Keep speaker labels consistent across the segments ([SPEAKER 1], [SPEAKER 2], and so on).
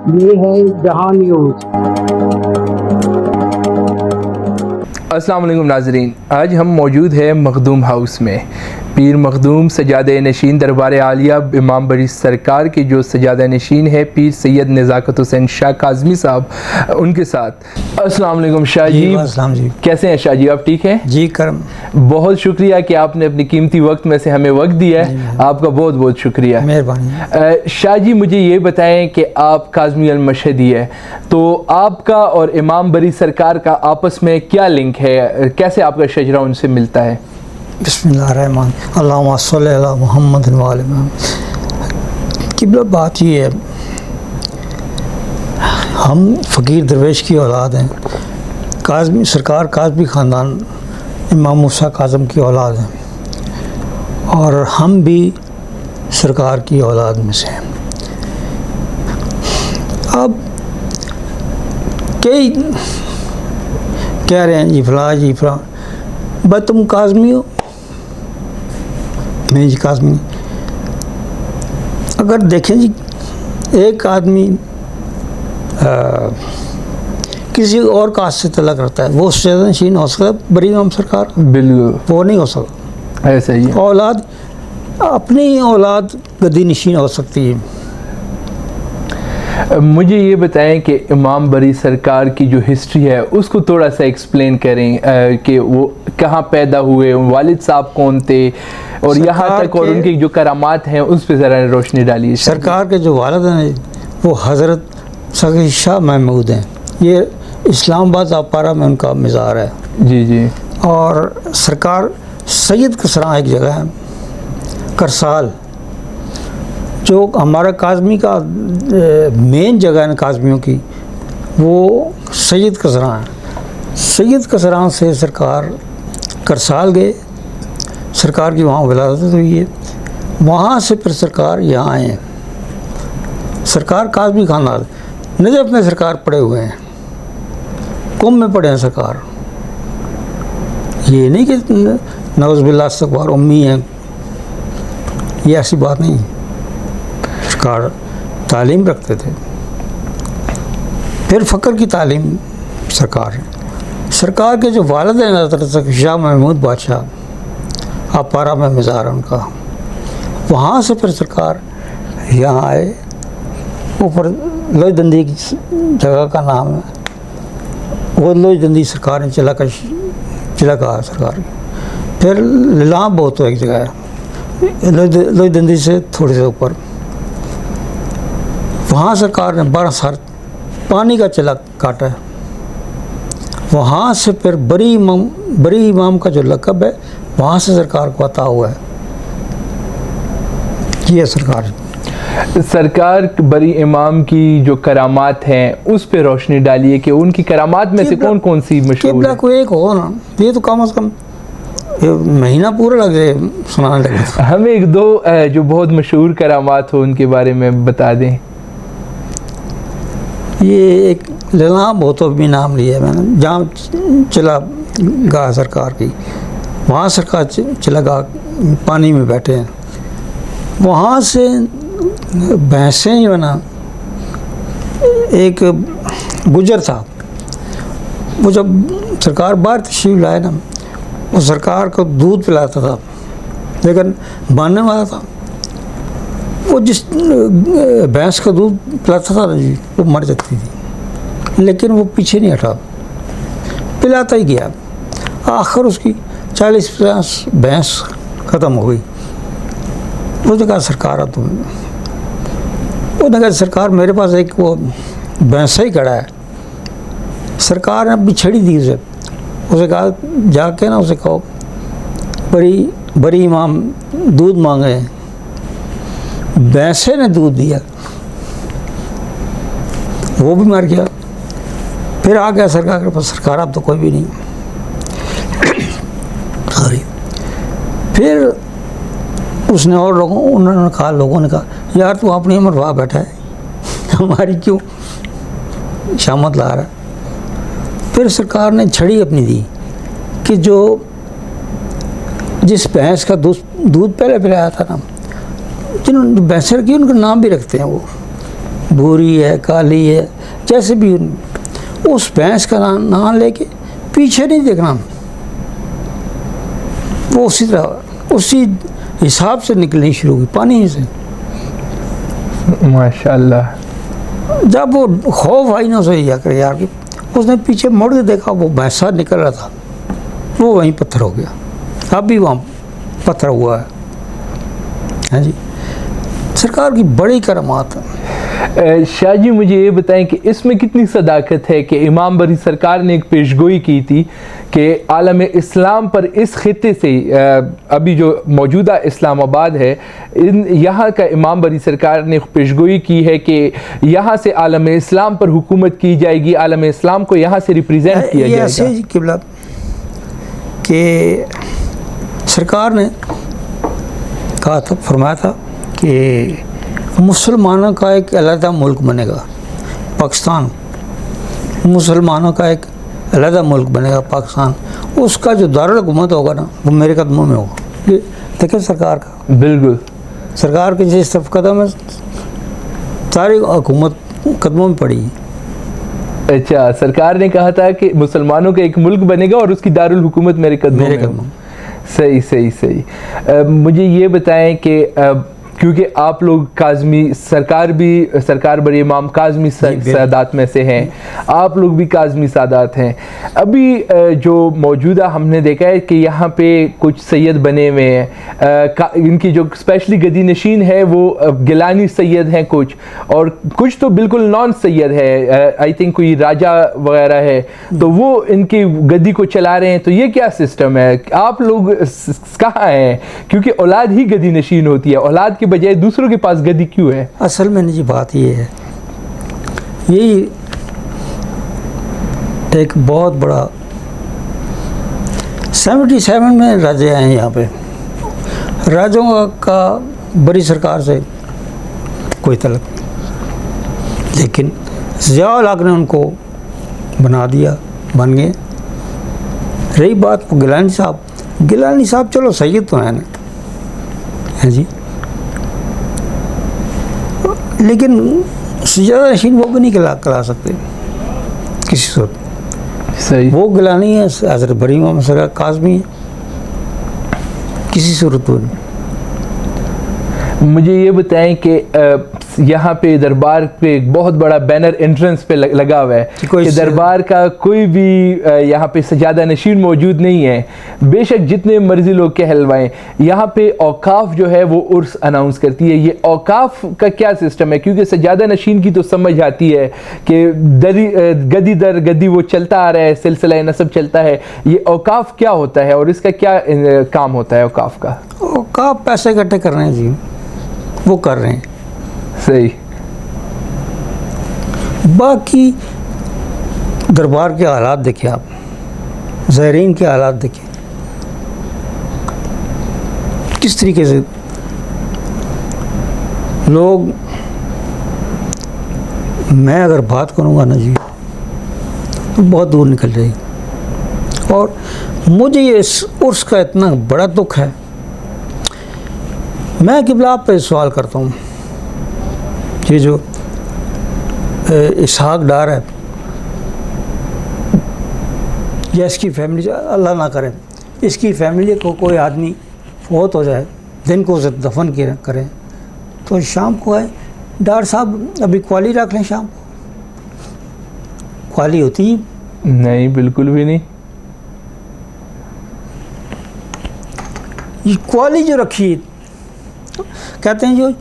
[SPEAKER 1] ये है जहां न्यूज़।
[SPEAKER 2] अस्सलाम वालेकुम नाज़रीन, आज हम मौजूद हैं मखदूम हाउस में। पीर मखदूम सजादा नशीन दरबार आलिया इमाम बरी सरकार के जो सजादा नशीन है पीर सैयद नज़ाकत हुसैन शाह काज़मी साहब, उनके साथ। अस्सलाम वालेकुम शाह जी,
[SPEAKER 3] अस्सलाम जी।
[SPEAKER 2] कैसे हैं शाह जी, आप ठीक हैं?
[SPEAKER 3] जी करम।
[SPEAKER 2] बहुत शुक्रिया कि आपने अपनी कीमती वक्त में से हमें वक्त दिया है, आपका बहुत बहुत शुक्रिया,
[SPEAKER 3] मेहरबानी।
[SPEAKER 2] शाह जी मुझे ये बताएं कि आप काज़मी अल मशहदी है, तो आपका और इमाम बरी सरकार का आपस में क्या लिंक है, कैसे आपका शजरा उनसे मिलता है?
[SPEAKER 3] बिस्मिल्लाहिर्रहमान अल्लाहुम्मा सल्ली अला मुहम्मद व आले मुहम्मद। किबला बात ये है, हम फ़कीर दरवेश की औलाद हैं। काज़मी सरकार काज़मी ख़ानदान इमाम मूसा काज़म की औलाद हैं और हम भी सरकार की औलाद में से हैं। अब कई कह रहे हैं जी फलां बस तुम काज़मी हो, नहीं जी काज़मी। अगर देखें जी, एक आदमी किसी और कास्ट से तलक रखता है, वो सजादा नशीन हो सकता है बरी इमाम सरकार?
[SPEAKER 2] बिल्कुल
[SPEAKER 3] वो नहीं हो सकता।
[SPEAKER 2] ऐसा ही है।
[SPEAKER 3] औलाद अपनी औलाद गद्दी नशीन हो सकती है।
[SPEAKER 2] मुझे ये बताएं कि इमाम बरी सरकार की जो हिस्ट्री है उसको थोड़ा सा एक्सप्लेन करें कि वो कहाँ पैदा हुए, वालिद साहब कौन थे, और यहाँ तक और उनकी जो करामात हैं उस पर ज़रा रोशनी डालिए।
[SPEAKER 3] सरकार के जो वालिद हैं वो हज़रत सग़ीर शाह महमूद हैं। ये इस्लामाबाद आपारा में उनका मज़ार है।
[SPEAKER 2] जी जी।
[SPEAKER 3] और सरकार सैयद कसरा एक जगह है, करसाल, जो हमारा काज़मी का मेन जगह है काज़मियों की, वो सैयद कसरा है। सैयद कसरा से सरकार करसाल गए, सरकार की वहाँ विलादत हुई है। वहाँ से फिर सरकार यहाँ आए हैं। सरकार काज़मी ख़ानदान नजफ़ में सरकार पड़े हुए हैं, कुम में पड़े हैं सरकार। ये नहीं कि नौज़ुबिल्लाह इस्तग़फ़ार उम्मी हैं, ये ऐसी बात नहीं। सरकार तालीम रखते थे, फिर फ़क्र की तालीम सरकार के जो वालिद हैं हज़रत शाह महमूद बादशाह, आपारा में मज़ार उनका, वहाँ से फिर सरकार यहाँ आए। ऊपर लोईदंदी की जगह का नाम है, वो लोईदंदी सरकार ने चिला कहा सरकार की। फिर लिलाम बहुत तो एक जगह है लोईदंदी से थोड़ी से ऊपर, वहाँ सरकार ने 12 साल पानी का चिला काटा है। वहाँ से फिर बरी इमाम का जो लक़ब है वहाँ से सरकार को अता हुआ है। ये सरकार
[SPEAKER 2] बरी इमाम की जो करामात हैं उस पे रोशनी डालिए कि उनकी करामात में से कौन कौन सी मशहूर है?
[SPEAKER 3] कोई एक हो ना, ये तो कम से कम महीना पूरा लग जाए सुनाने लगे।
[SPEAKER 2] हमें एक दो जो बहुत मशहूर करामात हो उनके बारे में बता दें।
[SPEAKER 3] ये एक लला बहुत भी नाम लिया है मैंने, जहाँ चिला गाह सरकार की, वहाँ सरकार चिला गाह पानी में बैठे हैं। वहाँ से भैंसें जो है ना, एक गुजर था, वो जब सरकार बाहर तशरीफ लाए ना, वो सरकार को दूध पिलाता था, लेकिन बांधने वाला था, वो जिस भैंस का दूध पिलाता था ना जी, वो मर जाती थी, लेकिन वो पीछे नहीं हटा, पिलाता ही गया। आखिर उसकी 40-50 भैंस ख़त्म हो गई। उसने कहा सरकार अब तुम, उसने कहा सरकार मेरे पास एक वो भैंस ही खड़ा है। सरकार ने अपनी छड़ी दी उसे कहा जाके ना, उसे कहो बरी इमाम दूध मांगे। भैंसे ने दूध दिया, वो भी मर गया। फिर आ गया सरकार के पास, सरकार अब तो कोई भी नहीं। सॉरी। फिर उसने और लोगों ने कहा यार तू अपनी उम्र वहाँ बैठा है, हमारी क्यों शामत ला रहा है। फिर सरकार ने छड़ी अपनी दी कि जो जिस भैंस का दूध पहले पिलाया था ना, जिन्होंने भैंसें रखी उनका नाम भी रखते हैं, वो भूरी है, काली है, जैसे भी उस भैंस का नाम लेके पीछे नहीं देखना, वो उसी तरह उसी हिसाब से निकलनी शुरू हुई पानी से।
[SPEAKER 2] माशाल्लाह।
[SPEAKER 3] जब वो खौफ आई ना उसे यार की, उसने पीछे मुड़ के देखा, वो भैंसा निकल रहा था, वो वहीं पत्थर हो गया। अब भी वहाँ पत्थर हुआ है जी। सरकार की बड़ी करामात है।
[SPEAKER 2] शाह जी, मुझे ये बताएं कि इसमें कितनी सदाकत है कि इमाम बरी सरकार ने एक पेशगोई की थी कि आलम इस्लाम पर इस खित्ते से, अभी जो मौजूदा इस्लामाबाद है, यहाँ का इमाम बरी सरकार ने पेशगोई की है कि यहाँ से आलम इस्लाम पर हुकूमत की जाएगी, आलम इस्लाम को यहाँ से रिप्रेजेंट किया जाएगा।
[SPEAKER 3] ऐसे किबला कि सरकार ने कहा था, फरमाया था कि मुसलमानों का एक अलग मुल्क बनेगा पाकिस्तान, मुसलमानों का एक अलग मुल्क बनेगा पाकिस्तान, उसका जो दारुल हुकूमत होगा ना वो मेरे कदमों में होगा। ये देखिए सरकार का,
[SPEAKER 2] बिल्कुल
[SPEAKER 3] सरकार के जिस तरफ कदम है सारी हुकूमत कदमों में पड़ी।
[SPEAKER 2] अच्छा, सरकार ने कहा था कि मुसलमानों का एक मुल्क बनेगा और उसकी दारुल हुकूमत मेरे कदमों में होगी। सही सही सही। मुझे ये बताएं कि क्योंकि आप लोग काज़मी सरकार बड़े इमाम काज़मी सादात में से हैं, आप लोग भी काज़मी सादात हैं। अभी जो मौजूदा हमने देखा है कि यहाँ पे कुछ सैयद बने हुए हैं, इनकी जो स्पेशली गदी नशीन है वो गिलानी सैयद हैं कुछ, और कुछ तो बिल्कुल नॉन सैयद है, आई थिंक कोई राजा वगैरह है, तो वो इनकी गद्दी को चला रहे हैं। तो ये क्या सिस्टम है? आप लोग कहाँ हैं? क्योंकि औलाद ही गदी नशीन होती है, औलाद के बजाय दूसरों के पास गद्दी क्यों है?
[SPEAKER 3] असल में जी बात ये है, यही एक बहुत बड़ा 77 में राजे आए हैं यहाँ पे। राजों का बड़ी सरकार से कोई तलक नहीं, लेकिन ज़िया-उल-हक ने उनको बना दिया, बन गए। रही बात गिलानी साहब चलो सैयद तो है ना, है जी, लेकिन ज़्यादा नशीन वो भी नहीं करा सकते किसी सूरत।
[SPEAKER 2] सही। वो
[SPEAKER 3] गिलानी है हज़रत बरी इमाम सरकार काज़मी है, किसी सूरत वो नहीं।
[SPEAKER 2] मुझे ये बताएं कि यहाँ पे दरबार पे एक बहुत बड़ा बैनर एंट्रेंस पे लगा हुआ है कि दरबार का कोई भी यहाँ पे सजादा नशीन मौजूद नहीं है, बेशक जितने मर्जी लोग कहलवाएं। यहाँ पे औकाफ जो है वो उर्स अनाउंस करती है। ये औकाफ का क्या सिस्टम है? क्योंकि सजादा नशीन की तो समझ आती है कि गद्दी दर गद्दी वो चलता आ रहा है, सिलसिला नसब चलता है। ये औकाफ क्या होता है और इसका क्या काम होता है? औकाफ का,
[SPEAKER 3] औकाफ पैसे इकट्ठे कर रहे हैं जी, वो कर रहे हैं।
[SPEAKER 2] सही।
[SPEAKER 3] बाकी दरबार के हालात देखिए आप, ज़ायरीन के हालात देखिए किस तरीके से लोग, मैं अगर बात करूँगा ना जी तो बहुत दूर निकल जाएगी। और मुझे ये उर्स का इतना बड़ा दुख है। मैं किबला आप पे सवाल करता हूँ, ये जो इसहाक डार है या इसकी फैमिली, अल्लाह ना करे इसकी फैमिली को कोई आदमी फौत हो जाए, दिन को उसे दफन करें, तो शाम को है डार साहब अभी क्वाली रख लें, शाम को क्वाली होती ही
[SPEAKER 2] नहीं, बिल्कुल भी नहीं।
[SPEAKER 3] ये क्वाली जो रखी, कहते हैं जो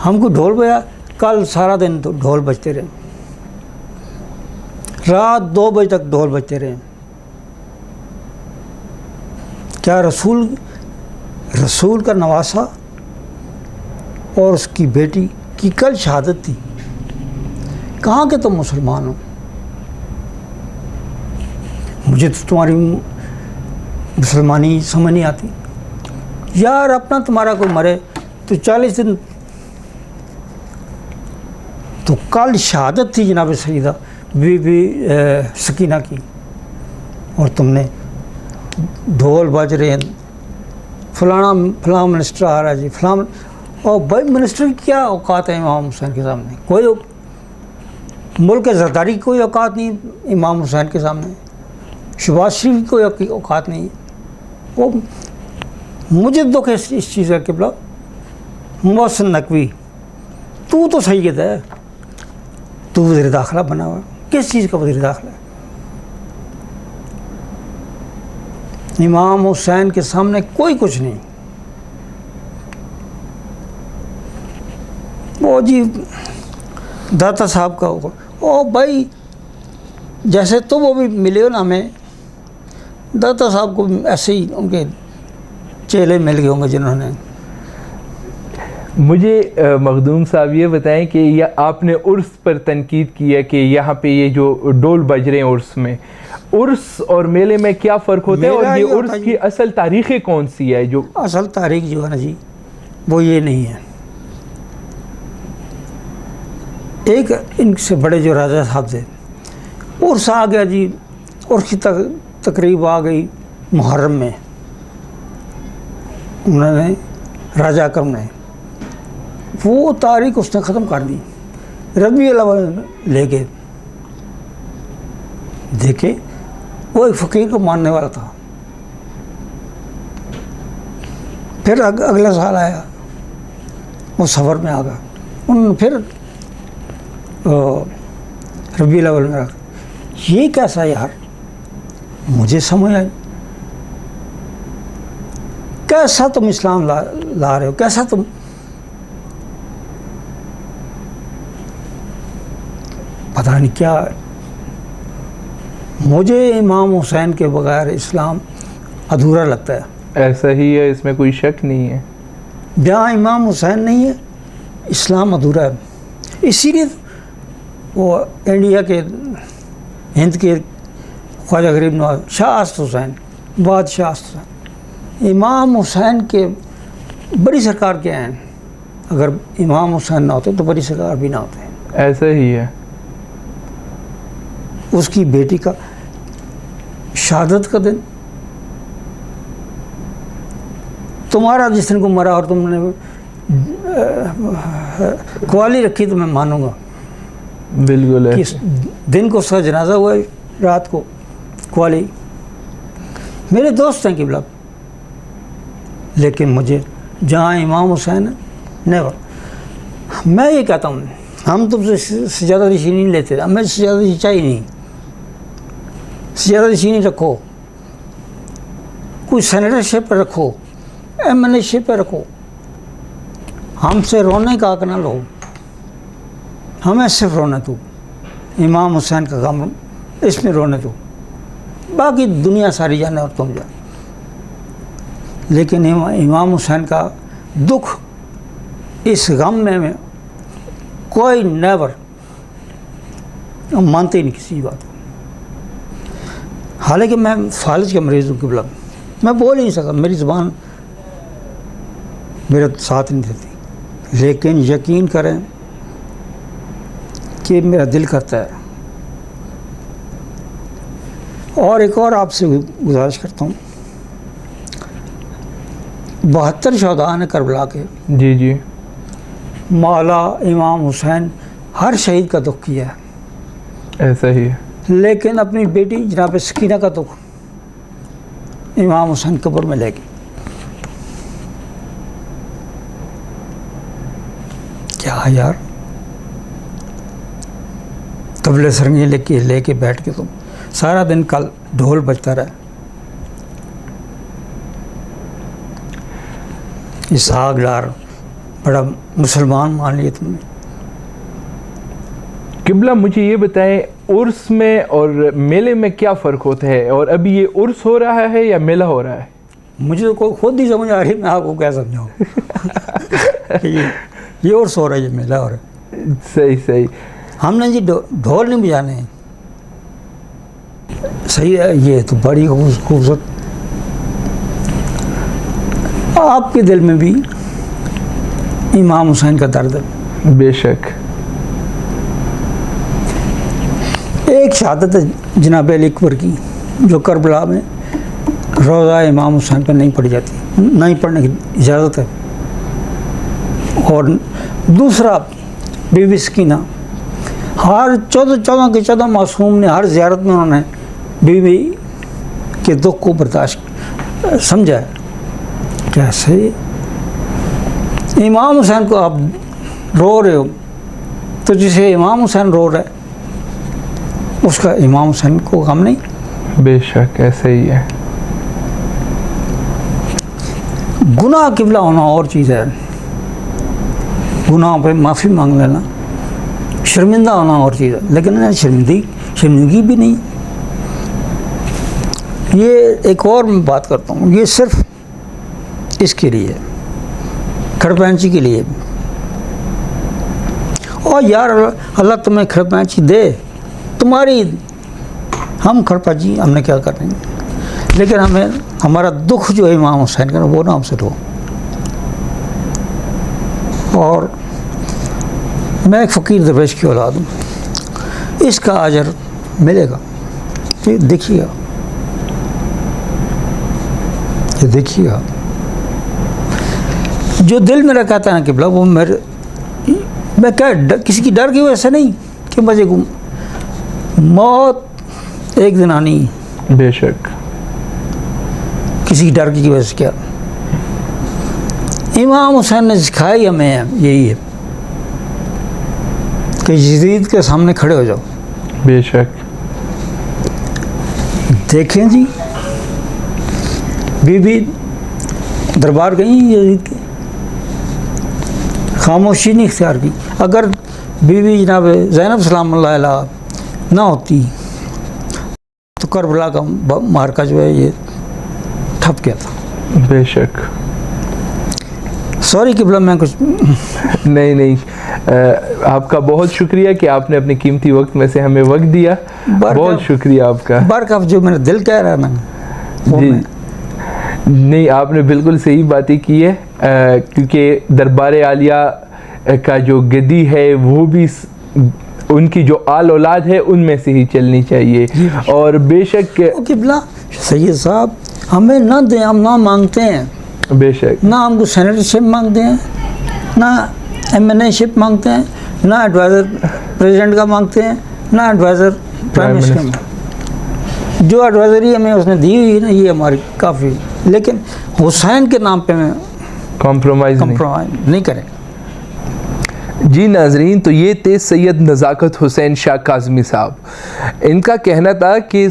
[SPEAKER 3] हमको ढोल बजा, कल सारा दिन तो ढोल बजते रहे, रात 2 बजे तक ढोल बजते रहे। क्या रसूल का नवासा और उसकी बेटी की कल शहादत थी, कहाँ के तुम मुसलमान हो? मुझे तो तुम्हारी मुसलमानी समझ नहीं आती यार। अपना तुम्हारा कोई मरे तो 40 दिन, तो कल शहादत थी जनाब सईदा बीबी सकीना की, और तुमने ढोल बज रहे हैं, फलाना मिनिस्टर आ रहा है जी, फलाना, और भाई मिनिस्टर की क्या औकात है इमाम हुसैन के सामने? कोई मुल्क के ज़रदारी की कोई औकात नहीं इमाम हुसैन के सामने, शहबाज शरीफ की कोई औकात नहीं। वो मुझे दुख है इस चीज़ का किबला। मोहसिन नकवी, तू तो सही कहता है, तू वज़ीर दाखिला बना हुआ, किस चीज़ का वज़ीर दाखिला? इमाम हुसैन के सामने कोई कुछ नहीं। वो जी दाता साहब का होगा, ओ भाई जैसे तो वो भी मिले हो ना हमें, दाता साहब को ऐसे ही उनके चेले मिल गए होंगे जिन्होंने।
[SPEAKER 2] मुझे मखदूम साहब ये बताएं कि यह आपने उर्स पर तनकीद की है कि यहाँ पे ये जो डोल बज रहे हैं उर्स में, उर्स और मेले में क्या फ़र्क होता है, और ये उर्स की असल तारीख़ें कौन सी है? जो
[SPEAKER 3] असल तारीख जो है ना जी, वो ये नहीं है। एक इनसे बड़े जो राजा साहब थे, उर्स आ गया जी, उर्स की तकरीब आ गई मुहर्रम में, उन्होंने राजा अकरम ने वो तारीख उसने ख़त्म कर दी। रबी अव्वल लेके देखे, वो एक फ़कीर को मानने वाला था। फिर अगला साल आया, वो सफ़र में आ गया, उन्होंने फिर रबी अव्वल में रखा। ये कैसा यार, मुझे समझ आई, कैसा तुम इस्लाम ला रहे हो, कैसा तुम। पता नहीं क्या, मुझे इमाम हुसैन के बगैर इस्लाम अधूरा लगता है।
[SPEAKER 2] ऐसा ही है, इसमें कोई शक नहीं है।
[SPEAKER 3] जहाँ इमाम हुसैन नहीं है, इस्लाम अधूरा है। इसीलिए वो इंडिया के, हिंद के ख्वाजा गरीब नवाज शाह अस्त हुसैन, बादशाह अस्त हुसैन, इमाम हुसैन के बड़ी सरकार के हैं। अगर इमाम हुसैन ना होते तो बड़ी सरकार भी ना होते।
[SPEAKER 2] ऐसा ही है।
[SPEAKER 3] उसकी बेटी का शहादत का दिन, तुम्हारा जिस दिन को मरा और तुमने क्वाली रखी तो मैं मानूंगा।
[SPEAKER 2] बिल्कुल
[SPEAKER 3] कि दिन को उसका जनाजा हुआ, रात को क्वाली। मेरे दोस्त हैं किबला, लेकिन मुझे जहाँ इमाम हुसैन है, नेवर। मैं ये कहता हूँ, हम तुमसे सजादा नशीनी नहीं लेते, हमें सजादा नशीनी चाहिए नहीं। सजादा नशीनी रखो, कोई सेनेटरशिप पर रखो, एमएनएशिप पर रखो, हमसे रोने का हक ना लो। हमें सिर्फ रोने दो, इमाम हुसैन का गम इसमें रोने दो, बाकी दुनिया सारी जाने और तुम जाने। लेकिन इमाम हुसैन का दुख, इस गम में कोई नेवर मानते ही नहीं किसी बात को। हालांकि मैं फालिज का मरीज़ हूँ किबला, मैं बोल ही नहीं सकता, मेरी ज़ुबान मेरे साथ नहीं देती। लेकिन यकीन करें कि मेरा दिल करता है। और एक और आपसे गुजारिश करता हूँ, 72 शहदा ने करबला के,
[SPEAKER 2] जी जी,
[SPEAKER 3] मौला इमाम हुसैन हर शहीद का दुख किया है।
[SPEAKER 2] ऐसा ही है।
[SPEAKER 3] लेकिन अपनी बेटी जनाब सकीना का दुख इमाम हुसैन कब्र में ले गई। क्या यार, तबले सरंगी लेके बैठ के तुम सारा दिन, कल ढोल बजता रहा। इसहाक डार बड़ा मुसलमान मान लिया तुमने।
[SPEAKER 2] किबला मुझे ये बताएं, उर्स में और मेले में क्या फ़र्क होता है, और अभी ये उर्स हो रहा है या मेला हो रहा है?
[SPEAKER 3] मुझे तो खुद ही समझ आ रही है, मैं आपको क्या समझाऊँ। ये उर्स हो रहा है, ये मेला हो रहा है।
[SPEAKER 2] सही सही।
[SPEAKER 3] हमने जी ढोल नहीं बजाने हैं। सही है, ये तो बड़ी खूबसूरत। आपके दिल में भी इमाम हुसैन का दर्द है।
[SPEAKER 2] बेशक।
[SPEAKER 3] एक शहादत है जनाब अली अकबर की, जो करबला में रोज़ा इमाम हुसैन पर नहीं पढ़ी जाती, नहीं पढ़ने की इजाज़त है। और दूसरा बीबी सकीना, हर 14 के 14 मासूम ने हर ज़ियारत में उन्होंने बीवी के दुख को बर्दाश्त समझा। कैसे इमाम हुसैन को आप रो रहे हो, तो जिसे इमाम हुसैन रो रहा है उसका इमाम हुसैन को गम नहीं?
[SPEAKER 2] बेशक ऐसे ही है।
[SPEAKER 3] गुनाह किबला होना और चीज़ है, गुनाह पे माफ़ी मांग लेना, शर्मिंदा होना और चीज़ है, लेकिन शर्मिंदगी भी नहीं। ये एक और मैं बात करता हूँ, ये सिर्फ इसके लिए, खड़पैंची के लिए। और यार अल्लाह तुम्हें खड़पैंची दे, तुम्हारी, हम खड़पैंची हमने क्या करनी, लेकिन हमें हमारा दुख जो है इमाम हुसैन का वो ना हमसे लो। और मैं एक फ़कीर दरवेश की औलाद हूँ, इसका अजर मिलेगा, ये देखिएगा, ये देखिएगा। जो दिल मेरा कहता है कि बोला वो मैं क्या किसी की डर की वजह से नहीं कि मुझे मौत एक दिन आनी,
[SPEAKER 2] बेशक
[SPEAKER 3] किसी की डर की वजह से क्या। इमाम हुसैन ने सिखाई हमें यही है कि यजीद के सामने खड़े हो जाओ।
[SPEAKER 2] बेशक
[SPEAKER 3] देखें जी, बीबी दरबार गई यजीद के, खामोशी नहीं इख्तियार की। अगर बीबी जनाब ज़ैनब सलामुल्लाह अलैहा ना होती तो करबला का मार्का जो है ये ठप गया था।
[SPEAKER 2] बेशक।
[SPEAKER 3] सॉरी किबला मैं कुछ
[SPEAKER 2] नहीं, आपका बहुत शुक्रिया कि आपने अपने कीमती वक्त में से हमें वक्त दिया, बहुत शुक्रिया आपका।
[SPEAKER 3] बरकत जो मेरा दिल कह रहा है ना
[SPEAKER 2] जी, नहीं आपने बिल्कुल सही बातें की है, क्योंकि दरबार आलिया का जो गद्दी है वो भी उनकी जो आल औलाद है उनमें से ही चलनी चाहिए। और बेशक
[SPEAKER 3] किबला सैयद साहब हमें ना दें, हम ना मांगते हैं,
[SPEAKER 2] बेशक
[SPEAKER 3] ना हमको सेनेटरशिप मांगते हैं, ना एमएनए-शिप मांगते हैं, ना एडवाइज़र प्रेसिडेंट का मांगते हैं, ना एडवाइज़र प्राइम मिनिस्टर का। जो एडवाइजरी हमें उसने दी हुई है ना ये हमारी काफ़ी, लेकिन हुसैन के नाम पे मैं
[SPEAKER 2] कॉम्प्रोमाइज़
[SPEAKER 3] नहीं करें।
[SPEAKER 2] जी नाजरीन, तो ये थे सैयद नज़ाकत हुसैन शाह काज़मी साहब। इनका कहना था कि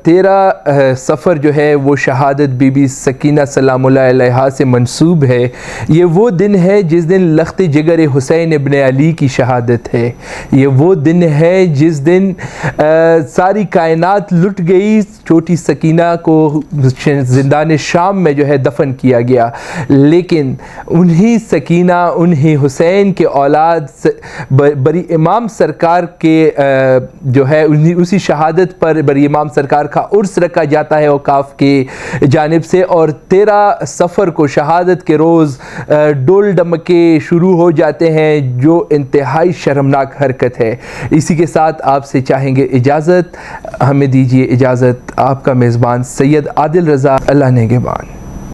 [SPEAKER 2] तेरा सफ़र जो है वो शहादत बीबी सकीना सलामुल्लाह अलैहा से मंसूब है। ये वो दिन है जिस दिन लख्त जिगर हुसैन इब्न अली की शहादत है। ये वो दिन है जिस दिन सारी कायनात लुट गई, छोटी सकीना को ज़िंदान शाम में जो है दफन किया गया, लेकिन उन्हीं सकीना, उन्हीं हुसैन के औलाद बरी इमाम सरकार के जो है उसी शहादत पर बरी इमाम सरकार का उर्स रखा जाता है औकाफ के जानिब से। और तेरा सफ़र को शहादत के रोज़ डोल डमके शुरू हो जाते हैं, जो इंतहाई शर्मनाक हरकत है। इसी के साथ आपसे चाहेंगे इजाज़त, हमें दीजिए इजाज़त। आपका मेज़बान सैयद आदिल रज़ा, अल्लाह नेगहबान।